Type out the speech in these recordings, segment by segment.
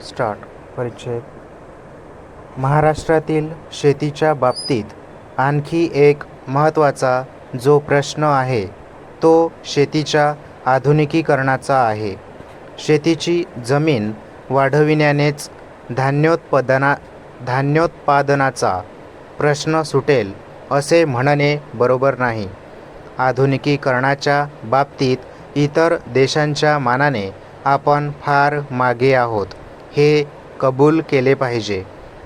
Start. परिच्छेद. महाराष्ट्रातील शेतीच्या बाबतीत आणखी एक महत्त्वाचा जो प्रश्न आहे तो शेतीच्या आधुनिकीकरणाचा आहे. शेतीची जमीन वाढविण्यानेच धान्योत्पादनाचा प्रश्न सुटेल असे म्हणणे बरोबर नाही. आधुनिकीकरणाच्या बाबतीत इतर देशांच्या मानाने आपण फार मागे आहोत हे कबूल केले पाहिजे.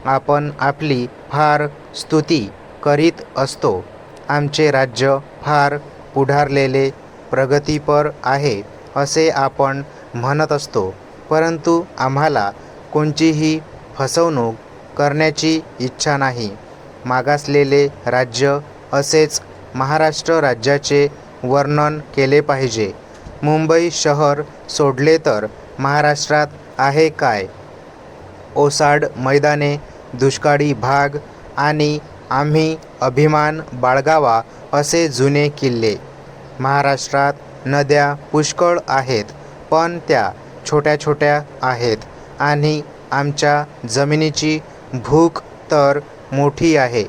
आपण आपली फार स्तुती करीत असतो. आमचे राज्य फार पुढारलेले प्रगतीपर आहे असे आपण म्हणत असतो, परंतु आम्हाला कोणतीही फसवणूक करण्याची इच्छा नाही. मागासलेले राज्य असेच महाराष्ट्र राज्याचे वर्णन केले पाहिजे. मुंबई शहर सोडले तर महाराष्ट्रात आहे काय? ओसाड मैदाने, दुष्काळी भाग आणि आम्ही अभिमान बाळगावा असे जुने किल्ले. महाराष्ट्रात नद्या पुष्कळ आहेत, पण त्या छोट्या छोट्या आहेत आणि आमच्या जमिनीची भूक तर मोठी आहे.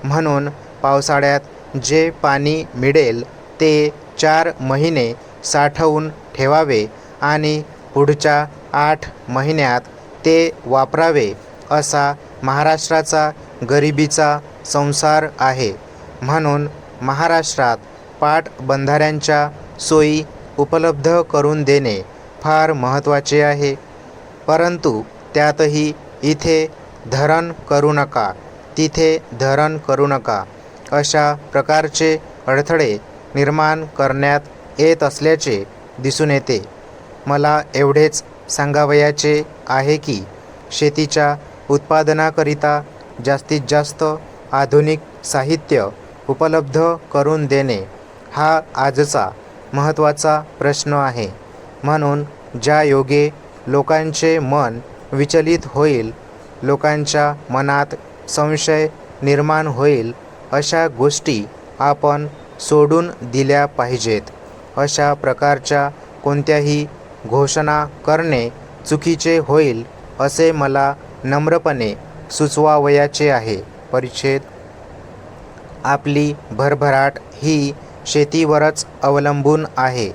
म्हणून पावसाळ्यात जे पाणी मिळेल ते 4 महिने साठवून ठेवावे आणि पुढच्या 8 महिन्यात ते वापरावे असा महाराष्ट्राचा गरिबीचा संसार आहे. म्हणून महाराष्ट्रात पाटबंधाऱ्यांच्या सोयी उपलब्ध करून देणे फार महत्त्वाचे आहे. परंतु त्यातही इथे धरण करू नका, तिथे धरण करू नका अशा प्रकारचे अडथळे निर्माण करण्यात येत असल्याचे दिसून येते. मला एवढेच सांगावयाचे आहे की शेतीच्या उत्पादनाकरिता जास्तीत जास्त आधुनिक साहित्य उपलब्ध करून देणे हा आजचा महत्त्वाचा प्रश्न आहे. म्हणून ज्या योगे लोकांचे मन विचलित होईल, लोकांच्या मनात संशय निर्माण होईल अशा गोष्टी आपण सोडून दिल्या पाहिजेत. अशा प्रकारच्या कोणत्याही घोषणा करणे चुकीचे होईल असे मला नम्रपणे सुचवावयाचे आहे. परिच्छेद. आपली भरभराट ही शेतीवरच अवलंबून आहे.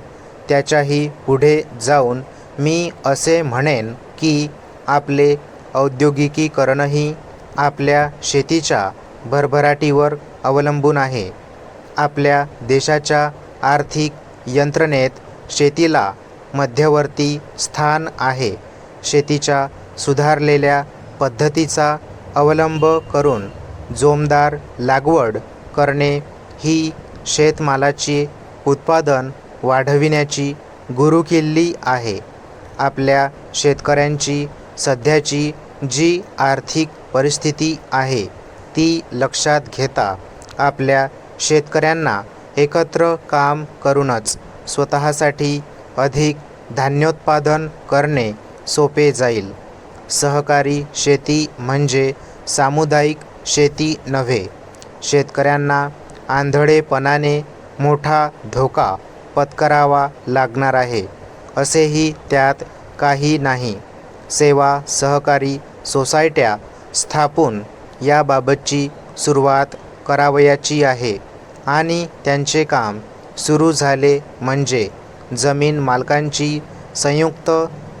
त्याच्याही पुढे जाऊन मी असे म्हणेन की आपले औद्योगिकीकरणही आपल्या शेतीच्या भरभराटीवर अवलंबून आहे. आपल्या देशाच्या आर्थिक यंत्रणेत शेतीला मध्यवर्ती स्थान आहे. शेतीच्या सुधारलेल्या पद्धतीचा अवलंब करून जोमदार लागवड करणे ही शेतमालाचे उत्पादन वाढविण्याची गुरुकिल्ली आहे. आपल्या शेतकऱ्यांची सध्याची जी आर्थिक परिस्थिती आहे ती लक्षात घेता आपल्या शेतकऱ्यांना एकत्र काम करूनच स्वतःसाठी अधिक धान्योत्पादन करणे सोपे जाईल. सहकारी शेती म्हणजे सामुदायिक शेती नव्हे. शेतकऱ्यांना आंधळेपणाने मोठा धोका पत्करावा लागणार आहे असेही त्यात काही नाही. सेवा सहकारी सोसायट्या स्थापून याबाबतची सुरुवात करावयाची आहे आणि त्यांचे काम सुरू झाले म्हणजे जमीन मालकांची संयुक्त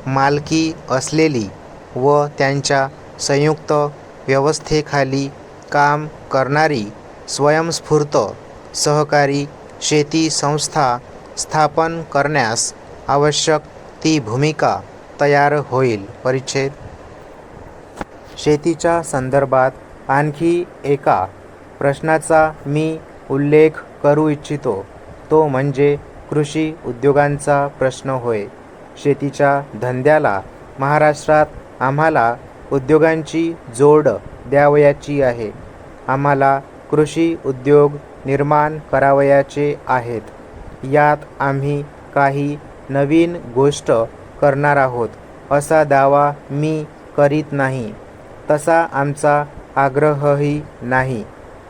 मालकी असलेली व त्यांच्या संयुक्त व्यवस्थेखाली काम करणारी स्वयंस्फूर्त सहकारी शेती संस्था स्थापन करण्यास आवश्यक ती भूमिका तयार होईल. परिच्छेद. शेतीच्या संदर्भात आणखी एका प्रश्नाचा मी उल्लेख करू इच्छितो, तो म्हणजे कृषी उद्योगांचा प्रश्न होय. शेतीच्या धंद्याला महाराष्ट्रात आम्हाला उद्योगांची जोड द्यावयाची आहे. आम्हाला कृषी उद्योग निर्माण करावयाचे आहेत. यात आम्ही काही नवीन गोष्ट करणार आहोत असा दावा मी करीत नाही. तसा आमचा आग्रहही नाही,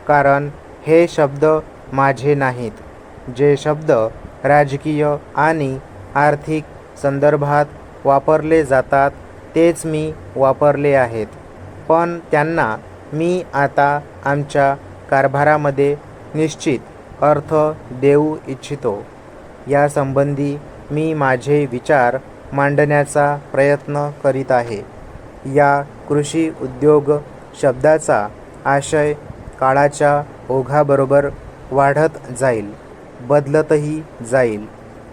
कारण हे शब्द माझे नाहीत. जे शब्द राजकीय आणि आर्थिक संदर्भात वापरले जातात तेच मी वापरले आहेत. पण त्यांना मी आता आमच्या कारभारामध्ये निश्चित अर्थ देऊ इच्छितो. यासंबंधी मी माझे विचार मांडण्याचा प्रयत्न करीत आहे. या कृषी उद्योग शब्दाचा आशय काळाच्या ओघाबरोबर वाढत जाईल, बदलतही जाईल.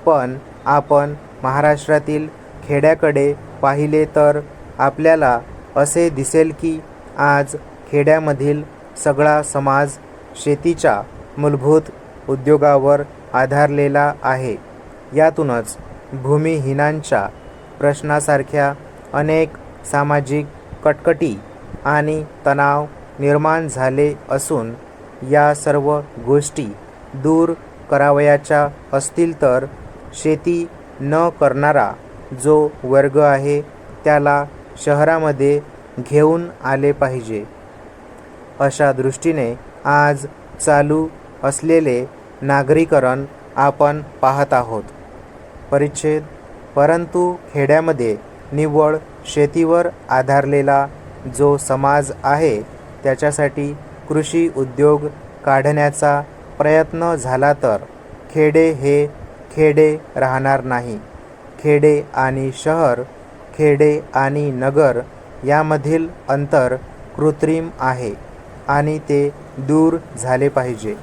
पण आपण महाराष्ट्रातील खेड्याकडे पाहिले तर आपल्याला असे दिसेल की आज खेड्यामधील सगळा समाज शेतीच्या मूलभूत उद्योगावर आधारलेला आहे. यातूनच भूमिहीनांच्या प्रश्नासारख्या अनेक सामाजिक कटकटी आणि तणाव निर्माण झाले असून या सर्व गोष्टी दूर करावयाच्या असतील तर शेती न करणारा जो वर्ग आहे त्याला शहरामध्ये घेऊन आले पाहिजे. अशा दृष्टीने आज चालू असलेले नागरीकरण आपण पाहत आहोत. परिच्छेद परंतु खेड्यामध्ये निव्वळ शेतीवर आधारलेला जो समाज आहे त्याच्यासाठी कृषी उद्योग काढण्याचा प्रयत्न झाला तर खेडे हे खेडे राहणार नाही. खेडे आणि शहर, खेडे आणि नगर यामधील अंतर कृत्रिम आहे आणि ते दूर झाले पाहिजे.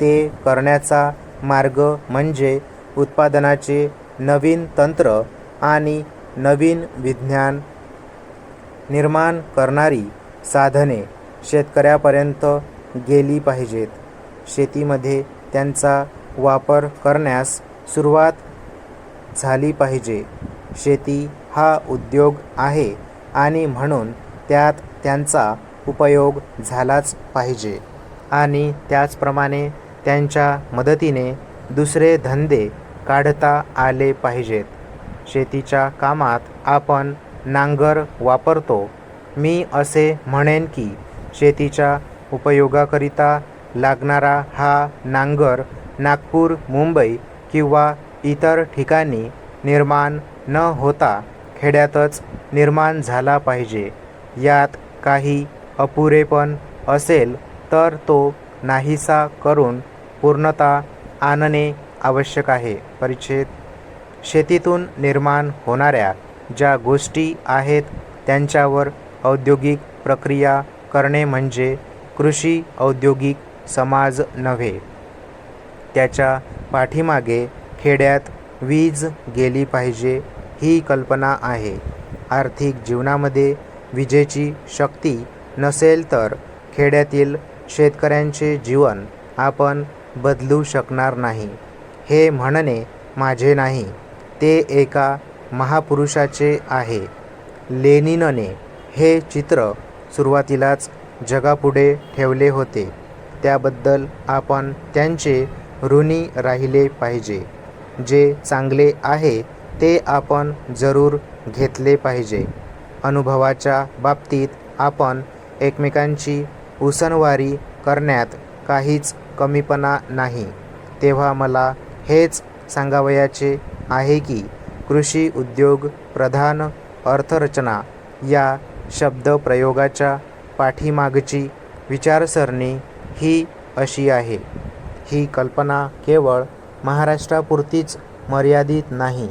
ते करण्याचा मार्ग म्हणजे उत्पादनाचे नवीन तंत्र आणि नवीन विज्ञान निर्माण करणारी साधने शेतकऱ्यापर्यंत गेली पाहिजेत. शेतीमध्ये त्यांचा वापर करण्यास सुरुवात झाली पाहिजे. शेती हा उद्योग आहे आणि म्हणून त्यात त्यांचा उपयोग झालाच पाहिजे आणि त्याचप्रमाणे त्यांच्या मदतीने दुसरे धंदे काढता आले पाहिजेत. शेतीच्या कामात आपण नांगर वापरतो. मी असे म्हणेन की शेतीच्या उपयोगाकरिता लागणारा हा नांगर नागपूर, मुंबई किंवा इतर ठिकाणी निर्माण न होता खेड्यातच निर्माण झाला पाहिजे. यात काही अपुरेपण असेल तर तो नाहीसा करून पूर्णता आणणे आवश्यक आहे. परिच्छेद शेतीतून निर्माण होणाऱ्या ज्या गोष्टी आहेत त्यांच्यावर औद्योगिक प्रक्रिया करणे म्हणजे कृषी औद्योगिक समाज नव्हे. त्याच्या पाठीमागे खेड्यात वीज गेली पाहिजे ही कल्पना आहे. आर्थिक जीवनामध्ये विजेची शक्ती नसेल तर खेड्यातील शेतकऱ्यांचे जीवन आपण बदलू शकणार नाही. हे म्हणणे माझे नाही, ते एका महापुरुषाचे आहे. लेनिनने हे चित्र सुरुवातीलाच जगापुढे ठेवले होते. त्याबद्दल आपण त्यांचे ऋणी राहिले पाहिजे. जे चांगले आहे ते आपण जरूर घेतले पाहिजे. अनुभवाच्या बाबतीत आपण एकमेकांची उसनवारी करण्यात काहीच कमीपणा नाही. तेव्हा मला हेच सांगावयाचे आहे की कृषी उद्योग प्रधान अर्थरचना या शब्दप्रयोगाच्या पाठीमागची विचारसरणी ही अशी आहे. ही कल्पना केवळ महाराष्ट्रापुरतीच मर्यादित नाही.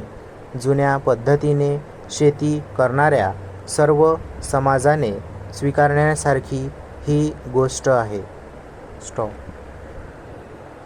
जुन्या पद्धतीने शेती करणाऱ्या सर्व समाजाने स्वीकारण्यासारखी ही गोष्ट आहे. स्टॉप.